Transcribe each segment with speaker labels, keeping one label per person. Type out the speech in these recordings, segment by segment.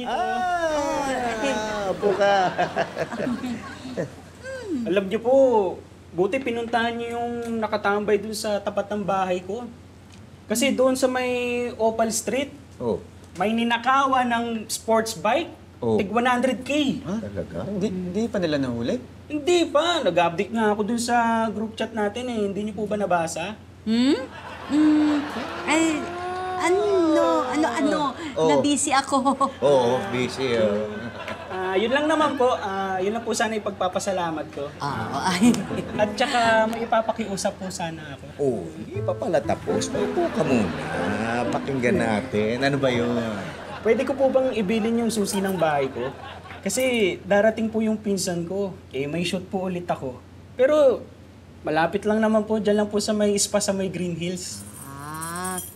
Speaker 1: Pino.
Speaker 2: Apo ka.
Speaker 1: Alam niyo po, buti pinuntahan niyo yung nakatambay dun sa tapat ng bahay ko. Kasi doon sa may Opal Street, may ninakawan ng sports bike. Tig 100K.
Speaker 2: Talaga?
Speaker 3: Hindi pa nila nahuli?
Speaker 1: Hindi pa. Nag-update nga ako dun sa group chat natin eh. Hindi niyo po ba nabasa?
Speaker 4: Ay, na-busy ako.
Speaker 2: Oo, busy.
Speaker 1: Yun lang naman po. Yun lang po sana ipagpapasalamat ko.
Speaker 4: Ay.
Speaker 1: At saka may ipapakiusap po sana ako.
Speaker 2: Hindi pa pala tapos. Paupo ka muna. Pakinggan natin. Ano ba yun?
Speaker 1: Pwede ko po bang ibilin yung susi ng bahay ko? Kasi darating po yung pinsan ko. May shoot po ulit ako. Pero malapit lang naman po. Diyan lang po sa may spa sa may Green Hills.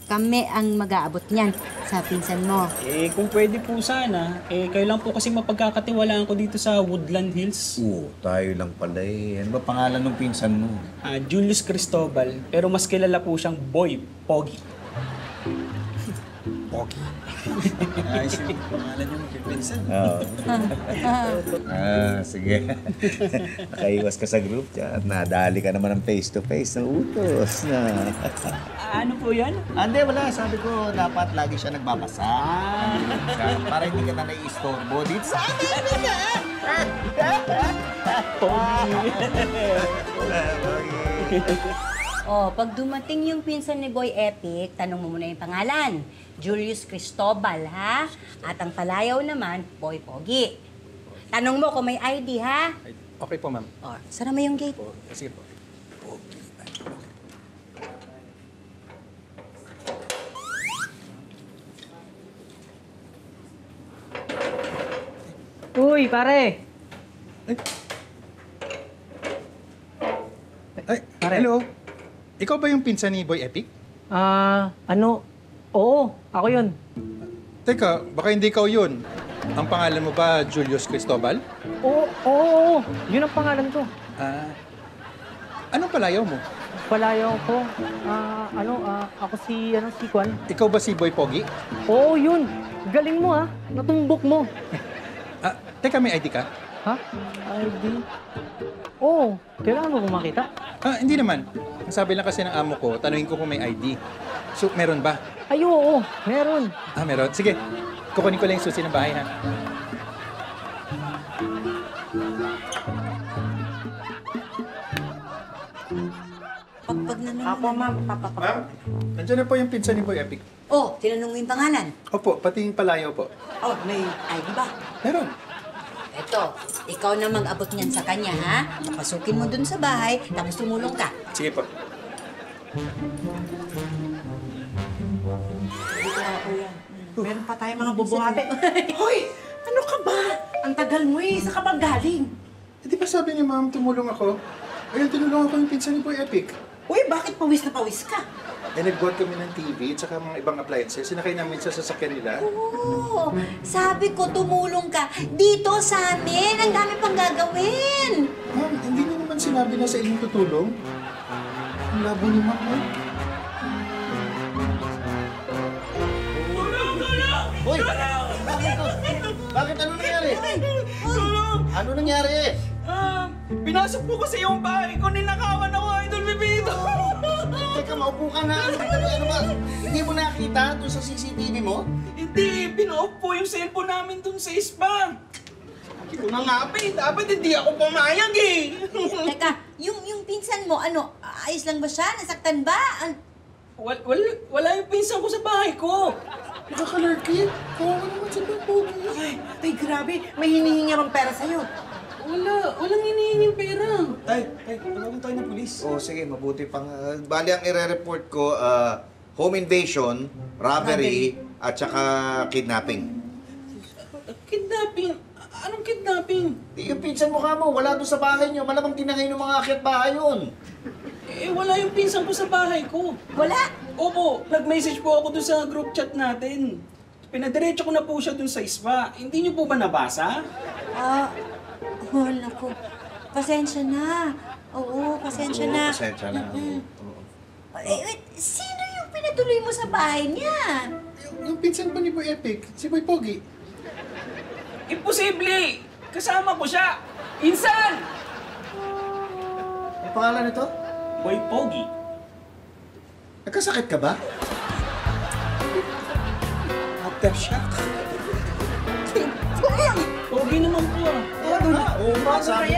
Speaker 4: Kami ang mag-aabot niyan sa pinsan mo.
Speaker 1: Kung pwede po sana. Kayo lang po kasi mapagkakatiwalaan ko dito sa Woodland Hills.
Speaker 2: Tayo lang pala eh. Ano ba pangalan ng pinsan mo?
Speaker 1: Julius Cristobal. Pero mas kilala po siyang Boy Pogi.
Speaker 2: Pogi?
Speaker 3: Ayos yung pangalan niyo magpipinsan.
Speaker 2: Sige. Nakaiwas ka sa group chat. Nadali ka naman ng face-to-face ng utos na.
Speaker 1: Ano po yan?
Speaker 2: Hindi, wala. Sabi ko, dapat lagi siya nagbabasa. Para hindi ka na nai-istorbo dito sa amin.
Speaker 4: Pag dumating yung pinsan ni Boy Epic, tanong mo muna yung pangalan. Julius Cristobal, ha? At ang palayaw naman, Boy Pogi. Tanong mo kung may ID, ha?
Speaker 3: Okay po, ma'am.
Speaker 4: Sara mo yung gate.
Speaker 3: Sige po.
Speaker 5: Uy, pare!
Speaker 3: Ay,
Speaker 5: Pare.
Speaker 3: hello. Ikaw ba yung pinsan ni Boy Epic?
Speaker 5: Oo, ako yun.
Speaker 3: Teka, baka hindi ikaw yun. Ang pangalan mo ba Julius Cristobal?
Speaker 5: Oo, yun ang pangalan ko.
Speaker 3: Anong palayaw mo?
Speaker 5: Palayaw ko, ako si Kwan.
Speaker 3: Ikaw ba si Boy Pogi?
Speaker 5: Oo, yun. Galing mo natumbok mo.
Speaker 3: Teka, may ID ka?
Speaker 5: Ha? ID? Oo, kailangan mo ba makita?
Speaker 3: Hindi naman. Ang sabi lang kasi ng amo ko, tanungin ko kung may ID. So, meron ba?
Speaker 5: Ay, oo, meron.
Speaker 3: Meron. Sige, kukunin ko lang yung susi ng bahay, ha?
Speaker 4: Pag nanong
Speaker 5: Ako, ma'am.
Speaker 3: Ma'am, nandiyan na po yung pinsan ni Boy Epic.
Speaker 4: tinanong mo yung pangalan.
Speaker 3: Opo, pati yung palayaw po.
Speaker 4: May ID ba?
Speaker 3: Meron.
Speaker 4: Eto, ikaw na mag-abot niyan sa kanya, ha? Pasukin mo dun sa bahay, tapos tumulong ka.
Speaker 3: Sige po.
Speaker 6: Meron pa tayong mga bubuhati. Hoy! Ano ka ba? Ang tagal mo sa ka ba galing?
Speaker 3: Di ba sabi ni ma'am, tumulong ako? Ayun, tinulungan ko yung pinsan ni Boy Epic.
Speaker 6: Uy, bakit pawis na pawis ka?
Speaker 3: Nag-bought kami ng TV at saka mga ibang appliances. Sinakay namin sa sasakyan nila.
Speaker 4: Sabi ko tumulong ka. Dito sa amin, ang dami pang gagawin.
Speaker 3: Ma'am, hindi niyo naman sinabi na sa inyong tutulong. Ang labo ni ma'am, ma'am.
Speaker 2: Hoy! Bakit? Ano nangyari? Ano nangyari?
Speaker 1: Pinasok po kasi yung bahay ko, ninakawan ako, Idol Bibito.
Speaker 2: Teka, maupo ka na. Ano ba? Hindi mo nakita doon sa CCTV mo?
Speaker 1: Hindi, pin-off po yung cellphone namin dun sa spa. Sabi ko na nga pa dapat hindi ako pumayag
Speaker 4: Teka, yung pinsan mo, ayos lang ba siya? Nasaktan ba?
Speaker 1: Wala yung pinsan ko sa bahay ko.
Speaker 3: Nakakalarki. Kawawa naman sa Pogi.
Speaker 6: Ay, grabe. May hinihingi bang pera sa'yo?
Speaker 1: Walang hinihinging pera.
Speaker 3: Tay, tawagin tayo ng pulis.
Speaker 2: Sige, mabuti pang... bali ang ire-report ko, home invasion, robbery, at saka kidnapping.
Speaker 1: Kidnapping? Anong kidnapping?
Speaker 2: Yung pinsan mukha mo, wala doon sa bahay niyo. Malamang tinangay ng mga akyat bahay yun.
Speaker 1: Wala yung pinsan ko sa bahay ko.
Speaker 4: Wala?
Speaker 1: Opo, nag-message po ako doon sa group chat natin. Pinadiretso ko na po siya doon sa spa. Hindi niyo po ba nabasa?
Speaker 4: Naku. Pasensya na. Oo, pasensya na.
Speaker 2: Pasensya na.
Speaker 4: Wait, sino yung pinatuloy mo sa bahay niya?
Speaker 3: Yung pinsan ba ni Boy Epic? Si Boy Pogi.
Speaker 1: Imposible! Kasama ko siya! Insan!
Speaker 2: Ang pangalan nito?
Speaker 1: Boy Pogi.
Speaker 2: Nagkasakit ka ba? Aftershock.
Speaker 1: Pogi naman po ah.
Speaker 2: Oo nga, sabi.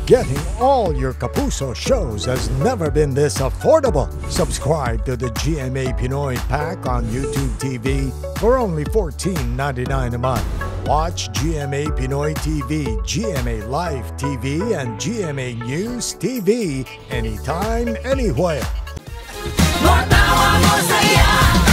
Speaker 7: Getting all your Kapuso shows has never been this affordable. Subscribe to the GMA Pinoy Pack on YouTube TV for only $14.99 a month. Watch GMA Pinoy TV, GMA Live TV, and GMA News TV anytime, anywhere.
Speaker 8: More tawa, more saya.